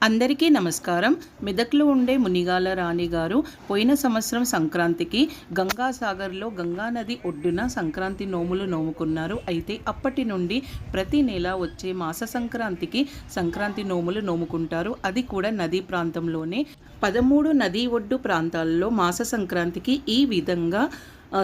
అందరికీ నమస్కారం. మెదక్లో ఉండే మునిగాల రాణి గారు పోయిన సంవత్సరం సంక్రాంతికి గంగాసాగర్లో గంగానది ఒడ్డున సంక్రాంతి నోములు నోముకున్నారు. అయితే అప్పటి నుండి ప్రతి నెల వచ్చే మాస సంక్రాంతికి సంక్రాంతి నోములు నోముకుంటారు. అది కూడా నదీ ప్రాంతంలోనే 13 నదీ ఒడ్డు ప్రాంతాల్లో మాస సంక్రాంతికి ఈ విధంగా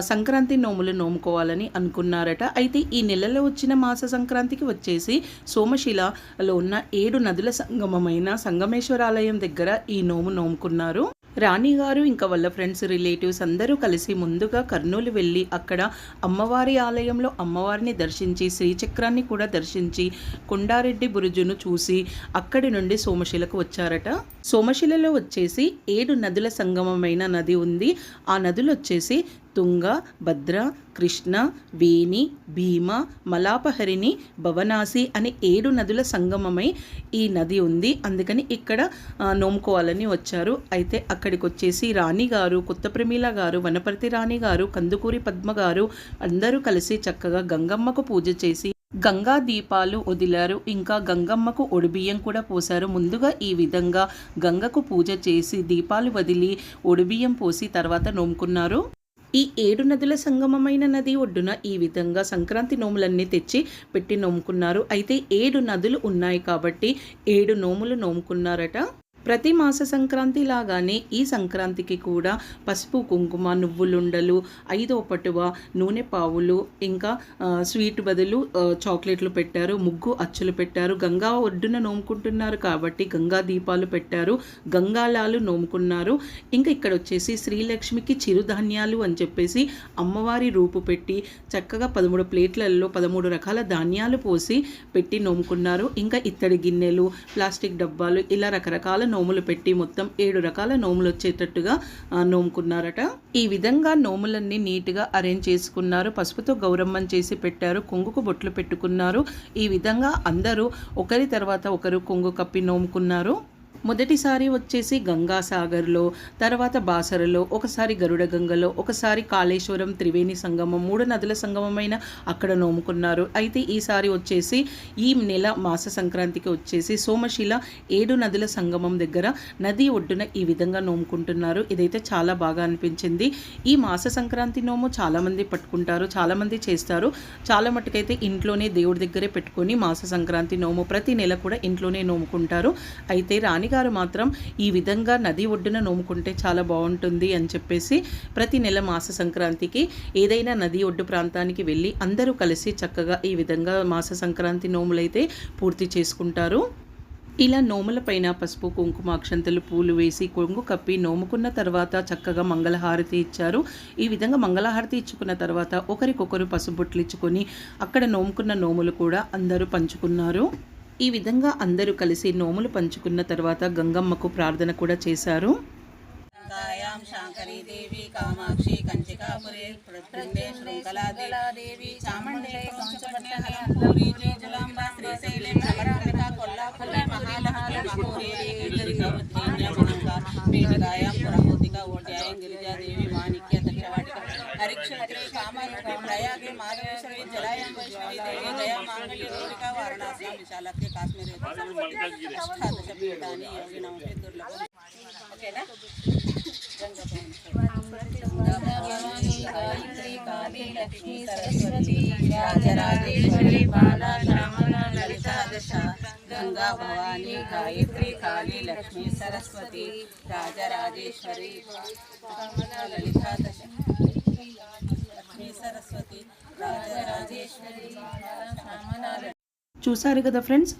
సంక్రాంతి నోములు నోముకోవాలని అనుకున్నారట. అయితే ఈ నెలలో వచ్చిన మాస సంక్రాంతికి వచ్చేసి సోమశిలలో ఉన్న 7 నదుల సంగమమైన సంగమేశ్వరాలయం దగ్గర ఈ నోము నోముకున్నారు. రాణిగారు ఇంకా వాళ్ళ ఫ్రెండ్స్ రిలేటివ్స్ అందరూ కలిసి ముందుగా కర్నూలు వెళ్ళి అక్కడ అమ్మవారి ఆలయంలో అమ్మవారిని దర్శించి శ్రీచక్రాన్ని కూడా దర్శించి కొండారెడ్డి బురుజును చూసి అక్కడి నుండి సోమశిలకు వచ్చారట. సోమశిలలో వచ్చేసి 7 నదుల సంగమమైన నది ఉంది. ఆ నదులు వచ్చేసి తుంగ, భద్ర, కృష్ణ, వేణి, భీమ, మలాపహరిణి, భవనాసి అని 7 నదుల సంగమమై ఈ నది ఉంది. అందుకని ఇక్కడ నోముకోవాలని వచ్చారు. అయితే అక్కడికి వచ్చేసి రాణి గారు, కొత్త ప్రమీల గారు, వనపర్తి రాణి గారు, కందుకూరి పద్మ గారు అందరూ కలిసి చక్కగా గంగమ్మకు పూజ చేసి గంగా దీపాలు వదిలారు. ఇంకా గంగమ్మకు ఒడిబియ్యం కూడా పోశారు. ముందుగా ఈ విధంగా గంగకు పూజ చేసి దీపాలు వదిలి ఒడిబియ్యం పోసి తర్వాత నోముకున్నారు. ఈ 7 నదుల సంగమమైన నది ఒడ్డున ఈ విధంగా సంక్రాంతి నోములన్నీ తెచ్చి పెట్టి నోముకున్నారు. అయితే 7 నదులు ఉన్నాయి కాబట్టి 7 నోములు నోముకున్నారట. ప్రతి మాస సంక్రాంతి లాగానే ఈ సంక్రాంతికి కూడా పసుపు, కుంకుమ, నువ్వులుండలు, 5వ పటువ, నూనె పావులు, ఇంకా స్వీట్ బదులు చాక్లెట్లు పెట్టారు. ముగ్గు అచ్చులు పెట్టారు. గంగా ఒడ్డున నోముకుంటున్నారు కాబట్టి గంగా దీపాలు పెట్టారు. గంగాలాలు నోముకున్నారు. ఇంకా ఇక్కడ వచ్చేసి శ్రీలక్ష్మికి చిరుధాన్యాలు అని చెప్పేసి అమ్మవారి రూపు పెట్టి చక్కగా 13 ప్లేట్లలో 13 రకాల ధాన్యాలు పోసి పెట్టి నోముకున్నారు. ఇంకా ఇత్తడి గిన్నెలు, ప్లాస్టిక్ డబ్బాలు ఇలా రకరకాల నోములు పెట్టి మొత్తం 7 రకాల నోములు వచ్చేటట్టుగా నోముకున్నారట. ఈ విధంగా నోములన్నీ నీట్గా అరేంజ్ చేసుకున్నారు. పసుపుతో గౌరమ్మని చేసి పెట్టారు. కొంగుకు బొట్లు పెట్టుకున్నారు. ఈ విధంగా అందరూ ఒకరి తర్వాత ఒకరు కొంగు కప్పి నోముకున్నారు. మొదటిసారి వచ్చేసి గంగాసాగర్లో, తర్వాత బాసరలో, ఒకసారి గరుడ గంగలో, ఒకసారి కాళేశ్వరం త్రివేణి సంగమం 3 నదుల సంగమమైన అక్కడ నోముకున్నారు. అయితే ఈసారి వచ్చేసి ఈ నెల మాస సంక్రాంతికి వచ్చేసి సోమశిల 7 నదుల సంగమం దగ్గర నది ఒడ్డున ఈ విధంగా నోముకుంటున్నారు. ఇదైతే చాలా బాగా అనిపించింది. ఈ మాస సంక్రాంతి నోము చాలామంది పట్టుకుంటారు, చాలామంది చేస్తారు. చాలా మట్టుకైతే ఇంట్లోనే దేవుడి దగ్గరే పెట్టుకొని మాస సంక్రాంతి నోము ప్రతి నెల కూడా ఇంట్లోనే నోముకుంటారు. అయితే రాణి గారు మాత్రం ఈ విధంగా నది ఒడ్డున నోముకుంటే చాలా బాగుంటుంది అని చెప్పేసి ప్రతి నెల మాస సంక్రాంతికి ఏదైనా నది ఒడ్డు ప్రాంతానికి వెళ్ళి అందరూ కలిసి చక్కగా ఈ విధంగా మాస సంక్రాంతి నోములైతే పూర్తి చేసుకుంటారు. ఇలా నోముల పైన పసుపు, కుంకుమ, అక్షంతలు, పూలు వేసి కొంగు కప్పి నోముకున్న తర్వాత చక్కగా మంగళహారతి ఇచ్చారు. ఈ విధంగా మంగళహారతి ఇచ్చుకున్న తర్వాత ఒకరికొకరు పసుబొట్లు ఇచ్చుకొని అక్కడ నోముకున్న నోములు కూడా అందరూ పంచుకున్నారు. ఈ విధంగా అందరూ కలిసి నోములు పంచుకున్న తర్వాత గంగమ్మకు ప్రార్థన కూడా చేశారు. శాంకరీ దేవి కామాక్షి కంచికాపురి ప్రత్యంగే శృంఖలాదేవి చాముండే కంచపట్నహలంపూరి జలాంబ శ్రీశైలం నగరాంబిక కొల్లాపురి మహాలక్ష్మి వేదికాయాం పురాభూతిక ఓడ్యాయం గిరిజాదేవి మాణిక్య దక్షవాటిక హరిక్షేత్రే కామారూపి ప్రయాగే మాధవేశ్వరి జలాయం వైష్ణవి దేవి జయా మాంగళ్య గౌరిక వారణాసి విశాలాక్షి కాశ్మీర్ అష్టాదశ పీఠాని యోగినమపి దుర్లభం. ఓకేనా? కాళీ లక్ష్మీ సరస్వతి రాజరాజేశ్వరి బాలా శ్యామల లలితా దశ గంగా భవానీ గాయత్రి కాళీ లక్ష్మీ సరస్వతి రాజరాజేశ్వరి లలితా దశ లక్ష్మీ సరస్వతి రాజరాజేశ్వరి శ్యామల. చూసారు కదా ఫ్రెండ్స్,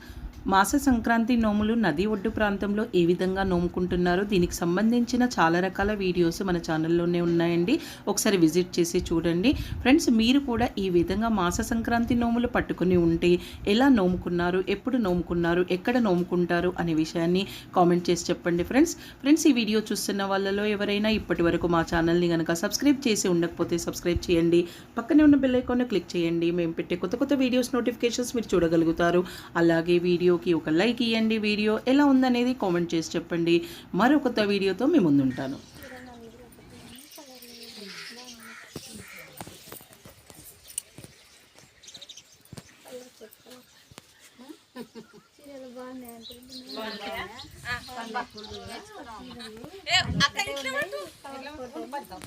మాస సంక్రాంతి నోములు నది ఒడ్డు ప్రాంతంలో ఏ విధంగా నోముకుంటున్నారో దీనికి సంబంధించిన చాలా రకాల వీడియోస్ మన ఛానల్లోనే ఉన్నాయండి. ఒకసారి విజిట్ చేసి చూడండి ఫ్రెండ్స్. మీరు కూడా ఈ విధంగా మాస సంక్రాంతి నోములు పట్టుకుని ఉంటే ఎలా నోముకున్నారు, ఎప్పుడు నోముకున్నారు, ఎక్కడ నోముకుంటారు అనే విషయాన్ని కామెంట్ చేసి చెప్పండి ఫ్రెండ్స్. ఈ వీడియో చూస్తున్న వాళ్ళలో ఎవరైనా ఇప్పటి వరకు మా ఛానల్ని కనుక సబ్స్క్రైబ్ చేసి ఉండకపోతే సబ్స్క్రైబ్ చేయండి. పక్కనే ఉన్న బెల్ ఐకాన్ క్లిక్ చేయండి. మేము పెట్టే కొత్త వీడియోస్ నోటిఫికేషన్స్ మీరు చూడగలుగుతారు. అలాగే వీడియోకి ఒక లైక్ ఇవ్వండి. వీడియో ఎలా ఉందనేది కామెంట్ చేసి చెప్పండి. మరో కొత్త వీడియోతో మీ ముందుంటాను. బాగున్నాయి. అక్క ఇంట్లో